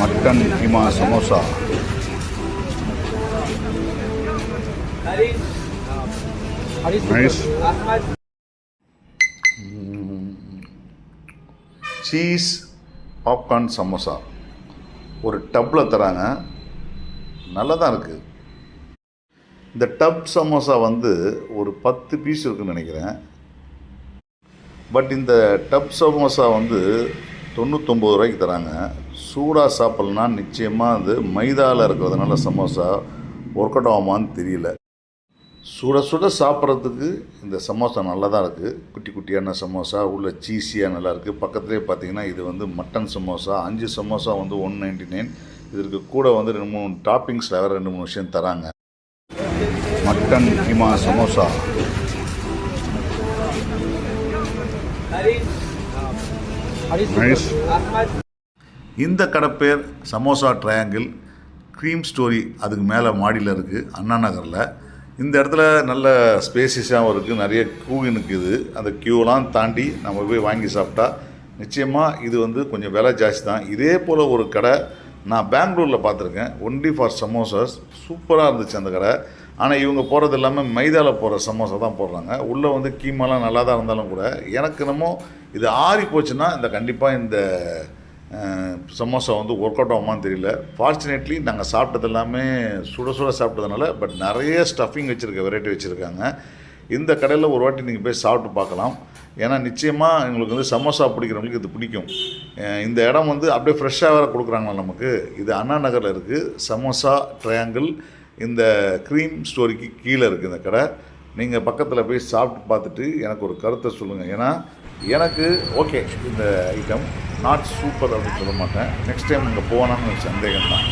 Mutton keema samosa. Nice. Cheese popcorn samosa ஒரு டப்பில் தராங்க, நல்லா தான் இருக்குது. இந்த டப் சமோசா வந்து ஒரு 10 பீஸ் இருக்குதுன்னு நினைக்கிறேன். பட் இந்த டப் சமோசா வந்து 99 ரூபாய்க்கு தராங்க. சூடாக சாப்பிட்லனா நிச்சயமாக அது மைதாவில் இருக்கிறதுனால சமோசா ஒர்க் அவுட் ஆகுமான்னு தெரியல. சுட சுட சாப்பிட்றதுக்கு இந்த சமோசா நல்லா தான் இருக்குது. குட்டி குட்டியான சமோசா உள்ள சீஸியாக நல்லா இருக்குது. பக்கத்துலேயே பார்த்தீங்கன்னா இது வந்து மட்டன் சமோசா. 5 சமோசா வந்து 199. இதற்கு கூட வந்து 2-3 டாப்பிங்ஸில் வேறு 2-3 விஷயம் தராங்க. மட்டன் கீமா சமோசா. நைஸ். இந்த கடை பேர் சமோசா ட்ரையாங்கிள் க்ரீம் ஸ்டோரி. அதுக்கு மேலே மாடியில் இருக்குது, அண்ணா நகரில். இந்த இடத்துல நல்ல ஸ்பேசியஸாகவும் இருக்குது, நிறைய க்யூ நிற்குது. அந்த க்யூலாம் தாண்டி நம்ம போய் வாங்கி சாப்பிட்டா நிச்சயமாக இது வந்து கொஞ்சம் விலை ஜாஸ்தி தான். இதே போல் ஒரு கடை நான் பெங்களூரில் பார்த்துருக்கேன், ஒன்லி ஃபார் சமோசாஸ். சூப்பராக இருந்துச்சு அந்த கடை. ஆனால் இவங்க போகிறது எல்லாமே மைதாவில் போடுற சமோசா தான் போடுறாங்க. உள்ளே வந்து கீமாலாம் நல்லா தான் இருந்தாலும் கூட எனக்கு என்னமோ இது ஆறி போச்சுன்னா கண்டிப்பாக இந்த சமோசா வந்து ஒர்க் அவுட் ஆகுமான்னு தெரியல. ஃபார்ச்சுனேட்லி நாங்கள் சாப்பிட்டது எல்லாமே சுட சுட சாப்பிட்டதுனால, பட் நிறைய ஸ்டஃபிங் வச்சுருக்க வெரைட்டி வச்சுருக்காங்க. இந்த கடையில் ஒரு வாட்டி நீங்கள் போய் சாப்பிட்டு பார்க்கலாம். ஏன்னா நிச்சயமாக எங்களுக்கு வந்து சமோசா பிடிக்கிறவங்களுக்கு இது பிடிக்கும். இந்த இடம் வந்து அப்படியே ஃப்ரெஷ்ஷாக வேறு கொடுக்குறாங்களா நமக்கு. இது அண்ணா நகரில் இருக்குது, சமோசா ட்ரையாங்கிள். இந்த க்ரீம் ஸ்டோரிக்கு கீழே இருக்குது இந்த கடை. நீங்கள் பக்கத்தில் போய் சாப்பிட்டு பார்த்துட்டு எனக்கு ஒரு கருத்தை சொல்லுங்கள். ஏன்னா எனக்கு ஓகே இந்த ஐட்டம் நாட் சூப்பர் அப்படின்னு சொல்ல மாட்டேன். நெக்ஸ்ட் டைம் இங்கே போனான்னு சந்தேகம் தான்.